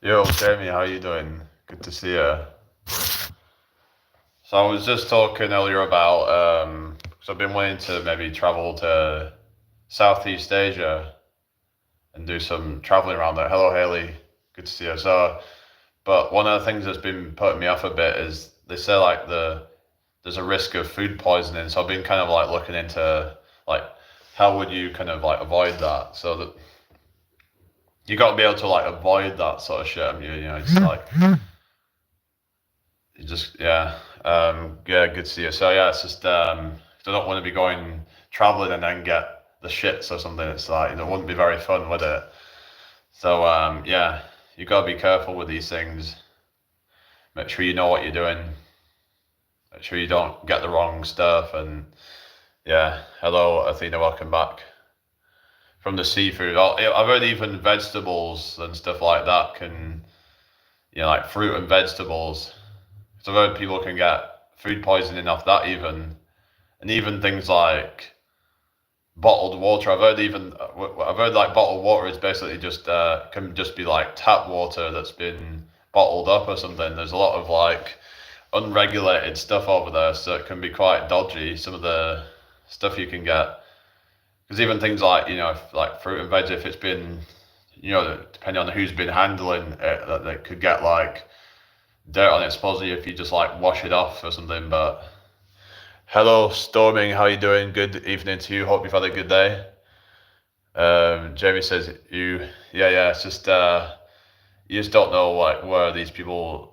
Yo, Jamie, how you doing? Good to see you. So I was just talking earlier about so I've been wanting to maybe travel to Southeast Asia and do some traveling around there. Hello, Haley. Good to see you. But one of the things that's been putting me off a bit is they say like there's a risk of food poisoning. So I've been kind of like looking into like how would you kind of like avoid that so that you got to be able to like avoid that sort of shit. I mean, it's like you just yeah, good to see you. So yeah, it's just I don't want to be going traveling and then get the shits or something. It's like it wouldn't be very fun, would it? So yeah, you gotta be careful with these things. Make sure you know what you're doing. Make sure you don't get the wrong stuff. And yeah, hello Athena, welcome back from the seafood. I've heard even vegetables and stuff like that can, like fruit and vegetables. So I've heard people can get food poisoning off that even, and even things like bottled water. I've heard like bottled water is basically just can just be like tap water that's been bottled up or something. There's a lot of like unregulated stuff over there, so it can be quite dodgy. Some of the stuff you can get, because even things like if, like fruit and veg, if it's been depending on who's been handling it, that they could get like dirt on it. Supposedly, if you just like wash it off or something, but. Hello, Storming. How you doing? Good evening to you. Hope you've had a good day. Jamie says yeah. It's just you just don't know like where these people's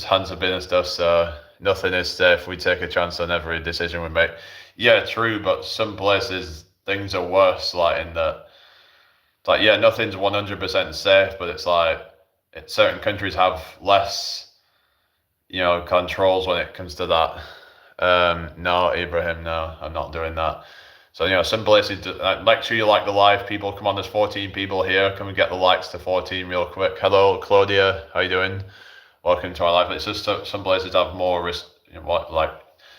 hands have been and stuff. So nothing is safe. We take a chance on every decision we make. Yeah, true. But some places things are worse. Like in the like yeah, nothing's 100% safe. But it's like certain countries have less controls when it comes to that. No, Ibrahim, no, I'm not doing that. So, some places, make sure you like the live people. Come on, there's 14 people here. Can we get the likes to 14 real quick? Hello, Claudia, how you doing? Welcome to our live. It's just some places have more, like,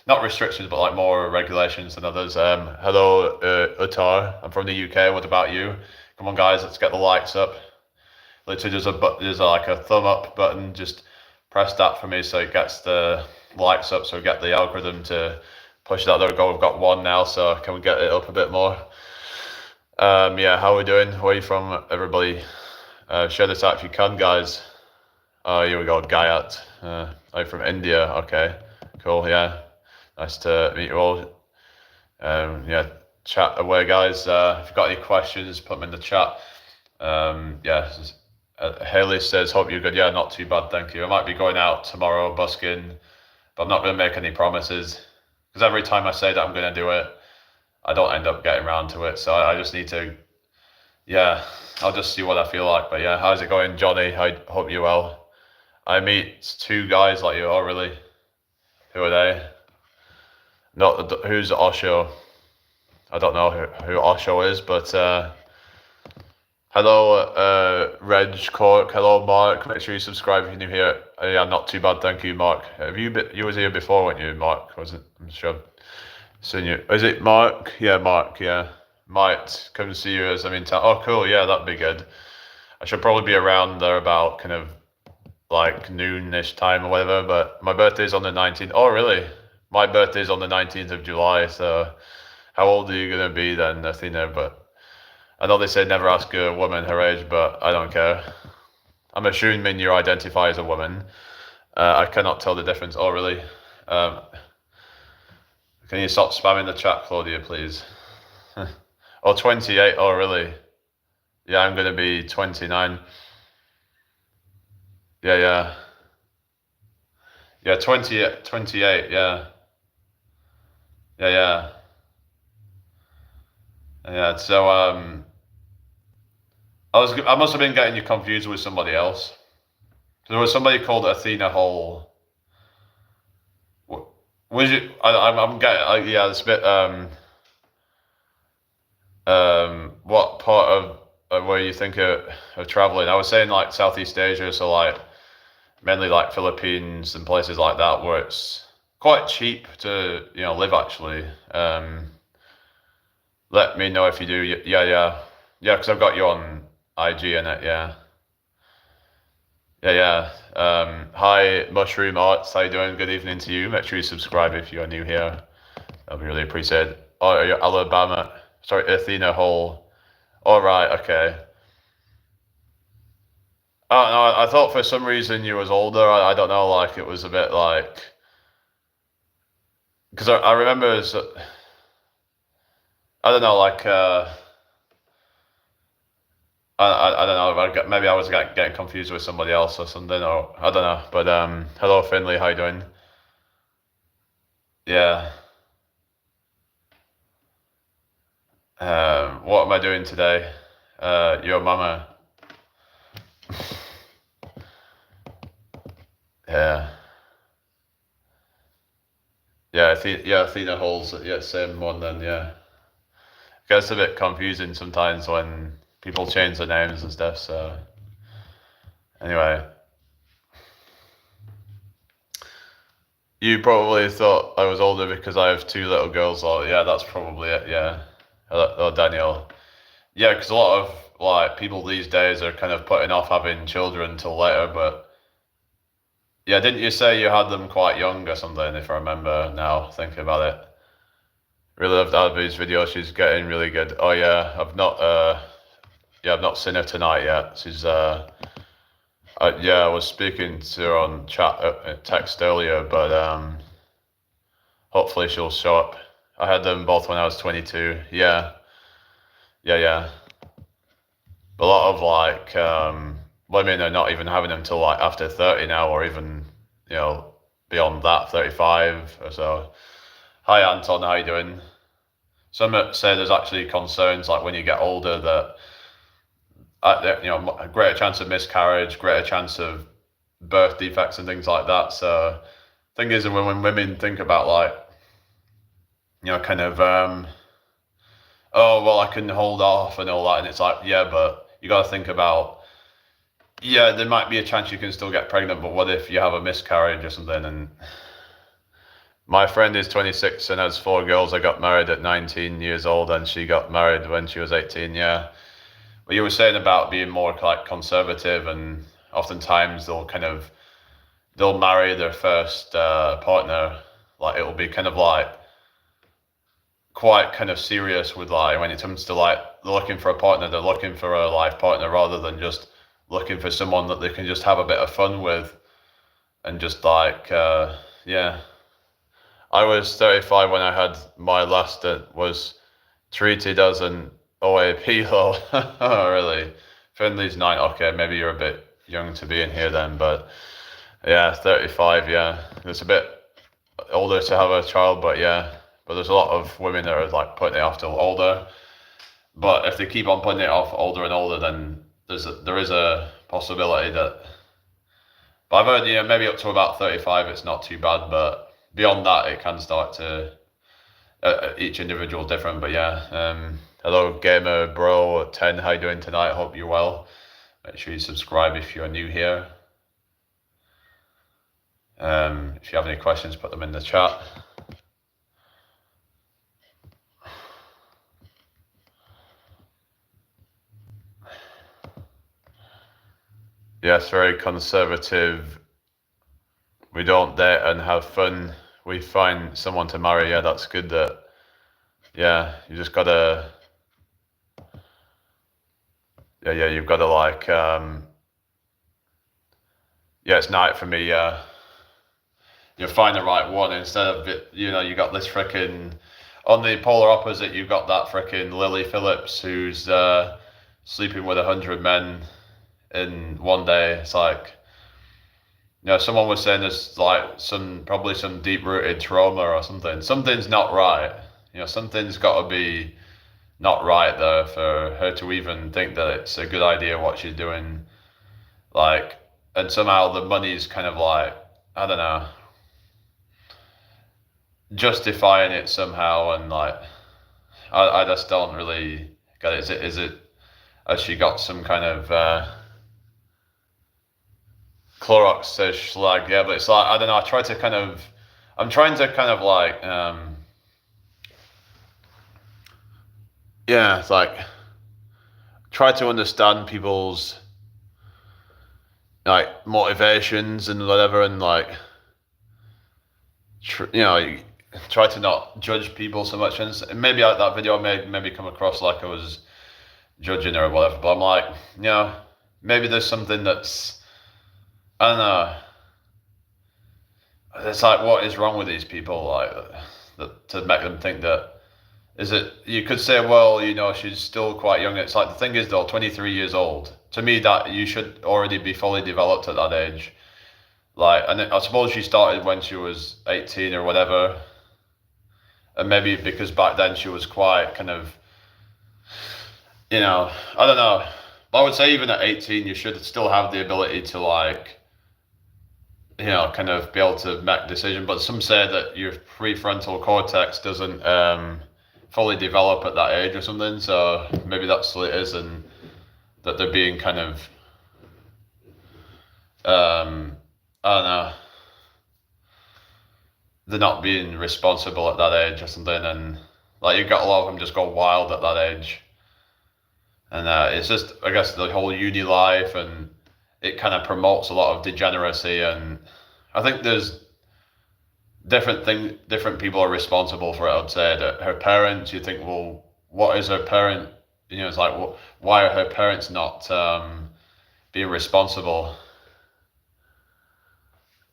not restrictions, but like more regulations than others. Hello, Uttar, I'm from the UK. What about you? Come on, guys, let's get the likes up. Literally, there's like a thumb up button. Just press that for me so it gets the likes up, so we get the algorithm to push that. There we go. We've got one now, so can we get it up a bit more? Yeah, how are we doing? Where are you from, everybody? Share this out if you can, guys. Oh, here we go, Gayat. Are you from India? Okay, cool. Yeah, nice to meet you all. Yeah, chat away, guys. If you've got any questions, put them in the chat. Yeah. Haley says, hope you're good. Yeah, not too bad, thank you. I might be going out tomorrow busking, but I'm not going to make any promises, because every time I say that I'm going to do it, I don't end up getting around to it. So I just need to, yeah, I'll just see what I feel like. But yeah, how's it going, Johnny? I hope you're well. I meet two guys like you. Oh, really? Who are they? Not who's Osho? I don't know who Osho is, but hello, Reg Cork. Hello, Mark. Make sure you subscribe if you're new here. Yeah, not too bad, thank you, Mark. You was here before, weren't you, Mark? Wasn't? I'm sure. Seen you. Is it Mark? Yeah, Mark. Yeah, might come to see you as I'm in town. Oh, cool. Yeah, that'd be good. I should probably be around there about kind of like noonish time or whatever. But my birthday's on the 19th. Oh, really? My birthday's on the 19th of July. So, how old are you gonna be then, Athena? But I know they say never ask a woman her age, but I don't care. I'm assuming you identify as a woman. I cannot tell the difference. Oh, really? Um, can you stop spamming the chat, Claudia, please? Oh, 28. Oh, really? Yeah, I'm going to be 29. Yeah. Yeah, 28. Yeah. Yeah. So, I must have been getting you confused with somebody else. There was somebody called Athena Hall. Was you? I'm getting. Yeah, it's a bit. What part of where you think of traveling? I was saying like Southeast Asia, so like mainly like Philippines and places like that, where it's quite cheap to live actually. Let me know if you do. Yeah, because I've got you on IG and it. Yeah. Yeah, yeah. Hi, Mushroom Arts. How you doing? Good evening to you. Make sure you subscribe if you are new here. That'll be really appreciated. Oh, you're Alabama. Sorry, Athena Hall. All right, okay. Oh no, I thought for some reason you was older. I don't know, like it was a bit like because I remember I don't know, like I don't know. Maybe I was getting confused with somebody else or something, or I don't know. But hello Finley, how you doing? Yeah. What am I doing today? Your mama. Yeah. Yeah, yeah, Athena Hall's yeah, same one then, yeah. It gets a bit confusing sometimes when people change their names and stuff, so anyway. You probably thought I was older because I have two little girls, or yeah, that's probably it, yeah. Hello, Daniel. Yeah, because a lot of like people these days are kind of putting off having children till later, but yeah, didn't you say you had them quite young or something, if I remember now, thinking about it? Really loved Abby's video. She's getting really good. Oh yeah, I've not seen her tonight yet. Yeah, I was speaking to her on chat, text earlier, but hopefully she'll show up. I had them both when I was 22. Yeah, yeah, yeah. A lot of like women are not even having them till like after 30 now, or even you know beyond that, 35 or so. Hi Anton, how you doing? Some say there's actually concerns like when you get older that a greater chance of miscarriage, greater chance of birth defects and things like that. So, thing is, when women think about like, kind of, oh well, I can hold off and all that, and it's like, yeah, but you got to think about, yeah, there might be a chance you can still get pregnant, but what if you have a miscarriage or something? And my friend is 26 and has four girls. I got married at 19 years old, and she got married when she was 18. Yeah. What you were saying about being more like conservative, and oftentimes they'll marry their first partner, like it'll be kind of like quite kind of serious with like when it comes to like looking for a partner, they're looking for a life partner rather than just looking for someone that they can just have a bit of fun with and just like yeah. I was 35 when I had my last was treated as an OAP though. Oh, really? Finley's 9. Okay, maybe you're a bit young to be in here then, but yeah, 35, yeah. It's a bit older to have a child, but yeah. But there's a lot of women that are like putting it off till older. But if they keep on putting it off older and older, then there is a possibility that. But I've heard, maybe up to about 35, it's not too bad. But beyond that, it can start to. Each individual is different, but yeah. Hello, gamer bro 10. How you doing tonight? Hope you're well. Make sure you subscribe if you're new here. If you have any questions, put them in the chat. Yes, very conservative. We don't date and have fun. We find someone to marry. Yeah, that's good. Yeah, you just gotta. Yeah, you've gotta like. Yeah, it's night for me. Yeah, you find the right one instead of it. You got this freaking. On the polar opposite, you've got that freaking Lily Phillips who's sleeping with 100 men in one day. It's like. Someone was saying there's like probably some deep rooted trauma or something. Something's not right. Something's got to be not right there for her to even think that it's a good idea what she's doing. Like, and somehow the money's kind of like, I don't know, justifying it somehow. And like, I just don't really get it. Is it, has she got some kind of, Clorox says schlag, yeah, but it's like, I don't know, I'm trying to kind of like, yeah, it's like, try to understand people's like motivations and whatever, and like you try to not judge people so much. And maybe that video maybe come across like I was judging her or whatever, but I'm like, maybe there's something that's, I don't know. It's like, what is wrong with these people? Like, that to make them think that, is it, you could say, well, she's still quite young. It's like, the thing is though, 23 years old. To me, that you should already be fully developed at that age. Like, and I suppose she started when she was 18 or whatever. And maybe because back then she was quite kind of, I don't know. But I would say even at 18, you should still have the ability to like, kind of be able to make decisions. But some say that your prefrontal cortex doesn't fully develop at that age or something. So maybe that's what it is, and that they're being kind of, I don't know, they're not being responsible at that age or something. And like, you've got a lot of them just go wild at that age. And it's just, I guess, the whole uni life, and it kind of promotes a lot of degeneracy. And I think there's different people are responsible for it. I'd say that her parents, you think, well, what is her parent? It's like, well, why are her parents not being responsible?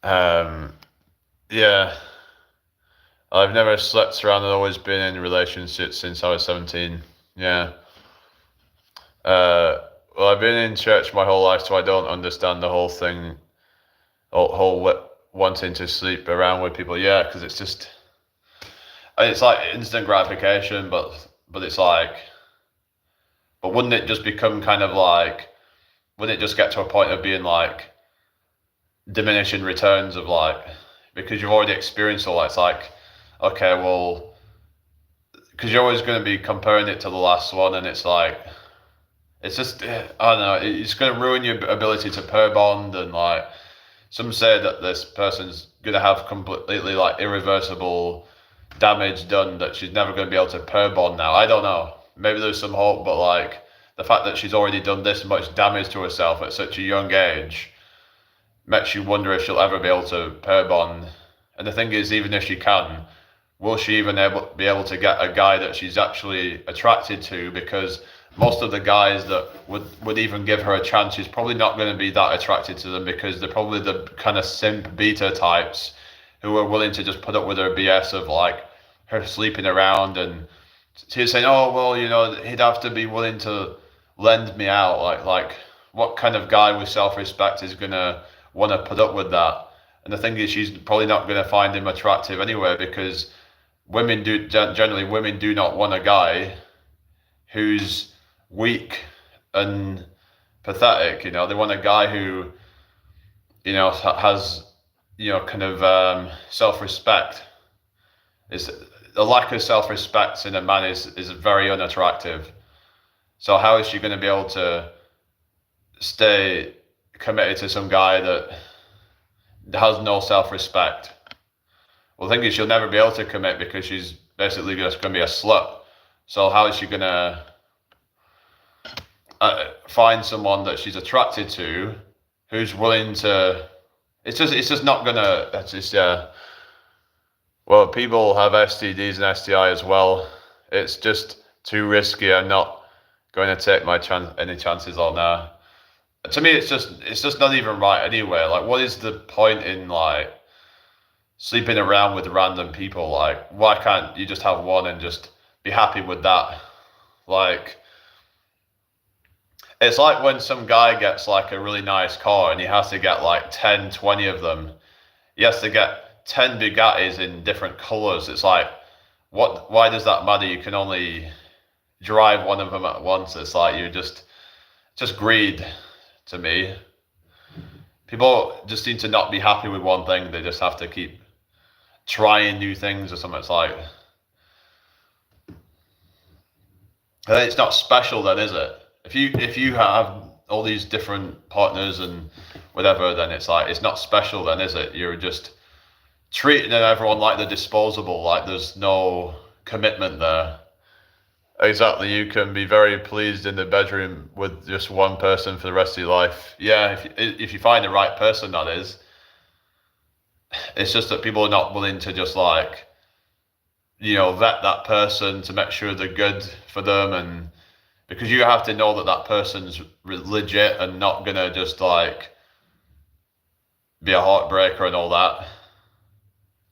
Yeah, I've never slept around. I've always been in relationships since I was 17. Yeah. Well, I've been in church my whole life, so I don't understand the whole thing, whole wanting to sleep around with people. Yeah, because it's like instant gratification, but it's like, but wouldn't it just become kind of like, wouldn't it just get to a point of being like diminishing returns of like, because you've already experienced all that. It's like, okay, well, because you're always going to be comparing it to the last one, and it's like, it's just, I don't know, it's going to ruin your ability to pair bond. And like, some say that this person's going to have completely like irreversible damage done, that she's never going to be able to pair bond now. I don't know. Maybe there's some hope, but like, the fact that she's already done this much damage to herself at such a young age makes you wonder if she'll ever be able to pair bond. And the thing is, even if she can, will she even be able to get a guy that she's actually attracted to? Because most of the guys that would even give her a chance, she's probably not going to be that attracted to them, because they're probably the kind of simp beta types who are willing to just put up with her BS of like her sleeping around. And she's saying, oh, well, he'd have to be willing to lend me out. Like what kind of guy with self-respect is going to want to put up with that? And the thing is, she's probably not going to find him attractive anyway, because generally women do not want a guy who's weak and pathetic. They want a guy who, has, kind of self-respect. Is the lack of self-respect in a man is very unattractive. So how is she going to be able to stay committed to some guy that has no self-respect? Well, the thing is, she'll never be able to commit, because she's basically just going to be a slut. So how is she going to find someone that she's attracted to, who's willing to? It's just not gonna. That's just, yeah. Well, people have STDs and STI as well. It's just too risky. I'm not going to take any chances on that. To me, it's just not even right anyway. Like, what is the point in like sleeping around with random people? Like, why can't you just have one and just be happy with that? Like, it's like when some guy gets like a really nice car and he has to get like 10, 20 of them. He has to get 10 Bugattis in different colors. It's like, why does that matter? You can only drive one of them at once. It's like, you're just greed to me. People just seem to not be happy with one thing. They just have to keep trying new things or something. It's like, it's not special then, is it? If you have all these different partners and whatever, then it's like, it's not special then, is it? You're just treating everyone like they're disposable, like there's no commitment there. Exactly, you can be very pleased in the bedroom with just one person for the rest of your life. Yeah, if you find the right person, that is. It's just that people are not willing to just like, vet that person to make sure they're good for them, and because you have to know that that person's legit and not gonna just like be a heartbreaker and all that.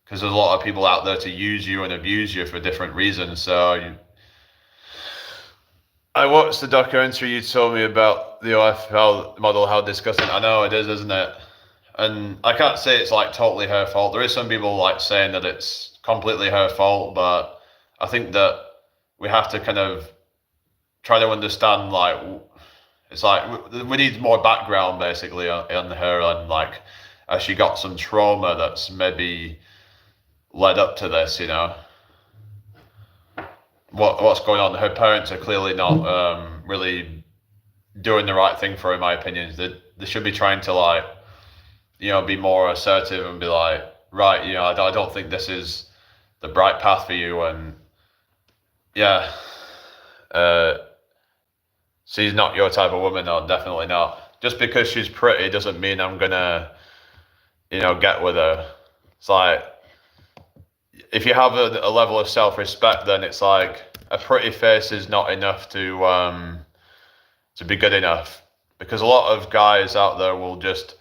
Because there's a lot of people out there to use you and abuse you for different reasons. I watched the documentary you told me about the OFL model, how disgusting. I know it is, isn't it? And I can't say it's like totally her fault. There is some people like saying that it's completely her fault, but I think that we have to kind of try to understand like it's like we need more background basically on her, and like has she got some trauma that's maybe led up to this, what's going on. Her parents are clearly not really doing the right thing for her, in my opinion. They should be trying to like be more assertive and be like, right, I don't think this is the bright path for you, and yeah, uh, she's not your type of woman. No, definitely not. Just because she's pretty doesn't mean I'm gonna get with her. It's like if you have a level of self-respect, then it's like a pretty face is not enough to be good enough, because a lot of guys out there will just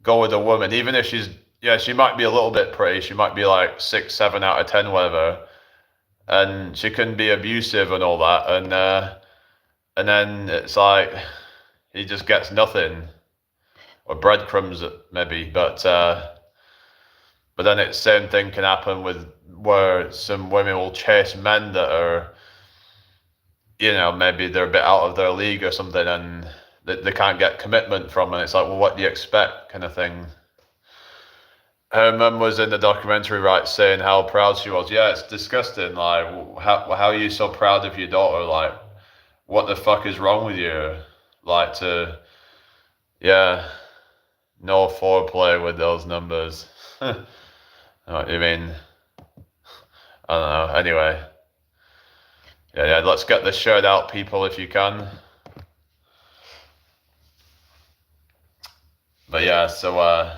go with a woman, even if she might be a little bit pretty, she might be like 6, 7 out of 10, whatever, and she can be abusive and all that, and then it's like he just gets nothing or breadcrumbs maybe, but then it's same thing can happen with where some women will chase men that are, maybe they're a bit out of their league or something, and they can't get commitment from, and it's like, well, what do you expect, kind of thing. Her mum was in the documentary, right, saying how proud she was. Yeah, it's disgusting. Like, how are you so proud of your daughter? Like, what the fuck is wrong with you? Like, yeah, no foreplay with those numbers. What you mean? I don't know. Anyway, yeah, let's get this shirt out, people, if you can. But yeah, so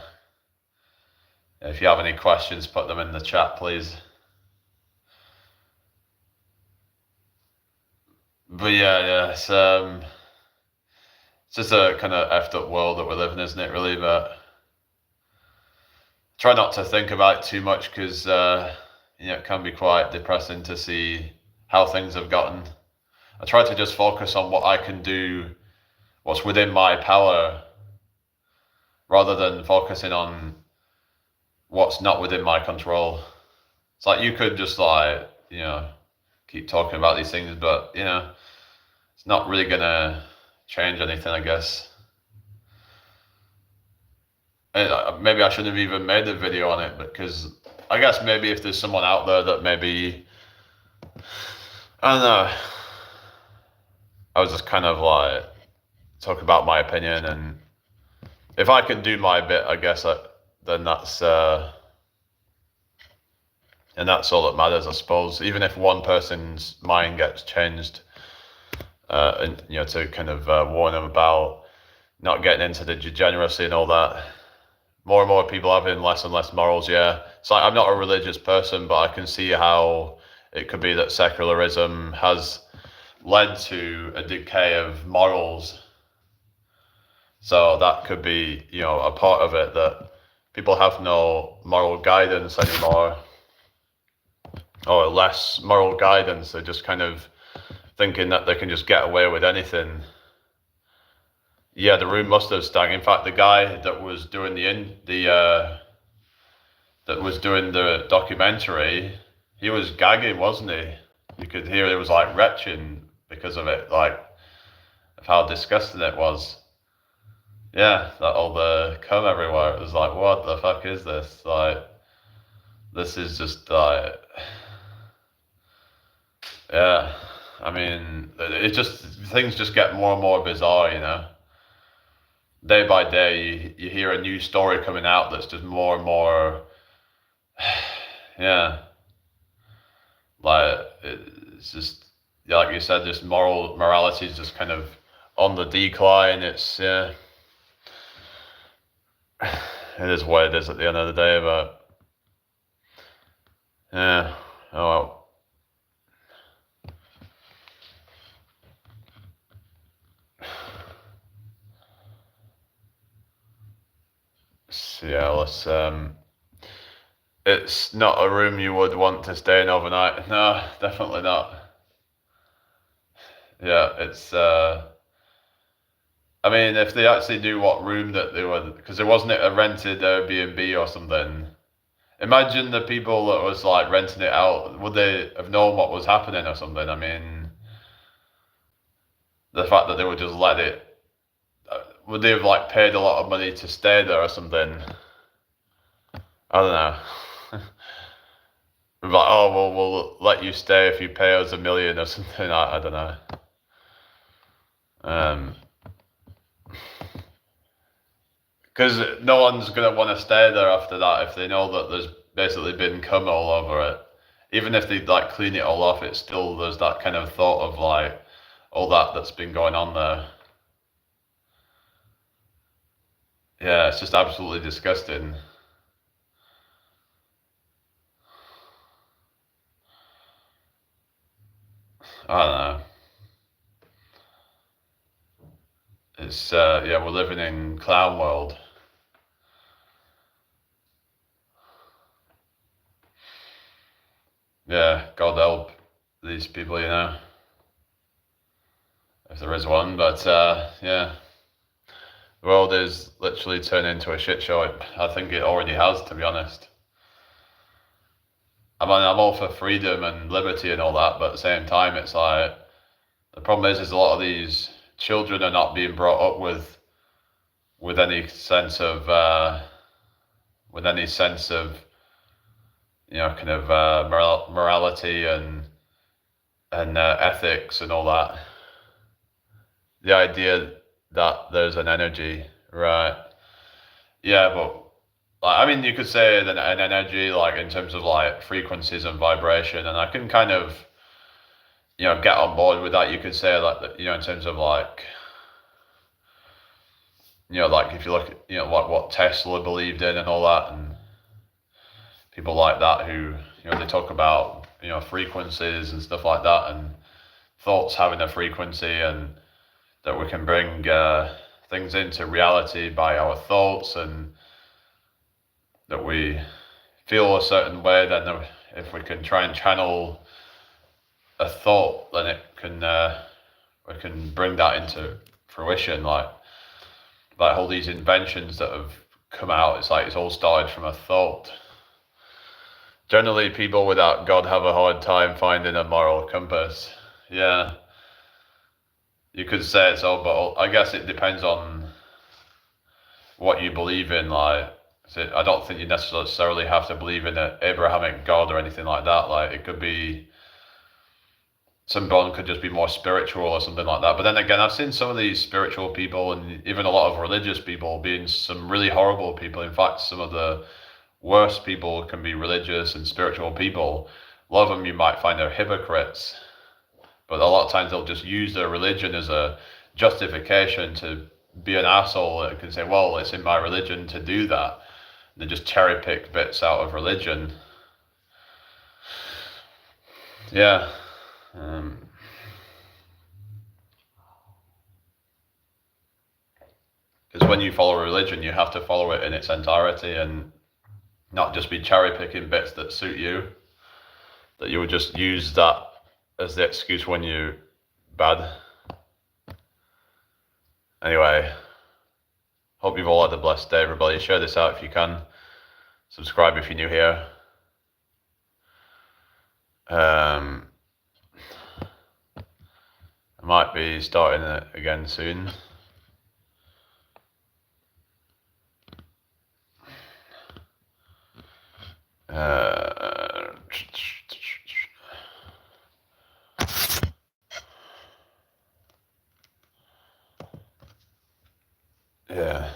if you have any questions, put them in the chat, please. But yeah, it's just a kind of effed up world that we're living, isn't it? Really, but try not to think about it too much, because it can be quite depressing to see how things have gotten. I try to just focus on what I can do, what's within my power, rather than focusing on what's not within my control. It's like you could just like, keep talking about these things, but it's not really gonna change anything, I guess. Maybe I shouldn't have even made a video on it, because I guess maybe if there's someone out there that maybe, I don't know, I was just kind of like talk about my opinion, and if I can do my bit, I guess then that's and that's all that matters, I suppose. Even if one person's mind gets changed, and to kind of warn them about not getting into the degeneracy and all that. More and more people having less and less morals. Yeah, it's like I'm not a religious person, but I can see how it could be that secularism has led to a decay of morals. So that could be, a part of it, that people have no moral guidance anymore, or less moral guidance. They're just kind of thinking that they can just get away with anything. Yeah, the room must have stunk. In fact, the guy that was doing the documentary, he was gagging, wasn't he? You could hear it was like retching because of it, like of how disgusting it was. Yeah, that all the cum everywhere. It was like, what the fuck is this? Like, this is just like, yeah. I mean, things just get more and more bizarre, Day by day, you hear a new story coming out that's just more and more, yeah. Like, it's just, yeah, like you said, just morality is just kind of on the decline. It's it is what it is at the end of the day, but yeah, oh well. So yeah, let's it's not a room you would want to stay in overnight. No, definitely not. Yeah, it's I mean, if they actually knew what room that they were, because it wasn't it a rented Airbnb or something. Imagine the people that was like renting it out. Would they have known what was happening or something? I mean, the fact that they would just let it. Would they have like paid a lot of money to stay there or something? I don't know. Like, oh well, we'll let you stay if you pay us $1 million or something. I don't know. Because no one's gonna want to stay there after that if they know that there's basically been cum all over it. Even if they like clean it all off, it's still there's that kind of thought of like all that's been going on there. Yeah, it's just absolutely disgusting. I don't know. It's yeah, we're living in clown world. Yeah, God help these people, if there is one. But yeah, the world is literally turning into a shit show. I think it already has, to be honest. I mean, I'm all for freedom and liberty and all that, but at the same time, it's like the problem is a lot of these children are not being brought up with any sense of kind of morality and ethics and all that. The idea that there's an energy, right? Yeah, but like, I mean, you could say that an energy, like in terms of like frequencies and vibration, and I can kind of, get on board with that. You could say like, in terms of like, like if you look at, what Tesla believed in and all that, and people like that who, they talk about, frequencies and stuff like that, and thoughts having a frequency, and that we can bring things into reality by our thoughts, and that we feel a certain way, then if we can try and channel a thought, then it can we can bring that into fruition. Like all these inventions that have come out, it's like it's all started from a thought. Generally, people without God have a hard time finding a moral compass. Yeah, you could say so, but I guess it depends on what you believe in. Like, I don't think you necessarily have to believe in an Abrahamic God or anything like that. Like, it could be someone could just be more spiritual or something like that. But then again, I've seen some of these spiritual people and even a lot of religious people being some really horrible people. In fact, some of the worst people can be religious and spiritual people. A lot of them you might find are hypocrites, but a lot of times they'll just use their religion as a justification to be an asshole and can say, well, it's in my religion to do that. They just cherry pick bits out of religion. Yeah. Because when you follow religion, you have to follow it in its entirety and not just be cherry picking bits that suit you. That you would just use that as the excuse when you're bad. Anyway, hope you've all had a blessed day, everybody. Share this out if you can. Subscribe if you're new here. I might be starting it again soon. Yeah.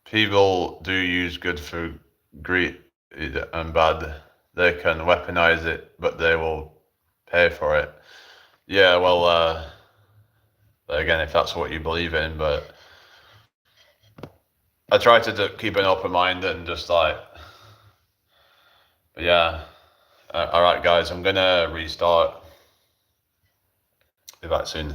People do use good for greed and bad. They can weaponize it, but they will pay for it. Yeah, well, again, if that's what you believe in, but I try to keep an open mind and just like, but yeah. All right, guys, I'm gonna restart. Be back soon.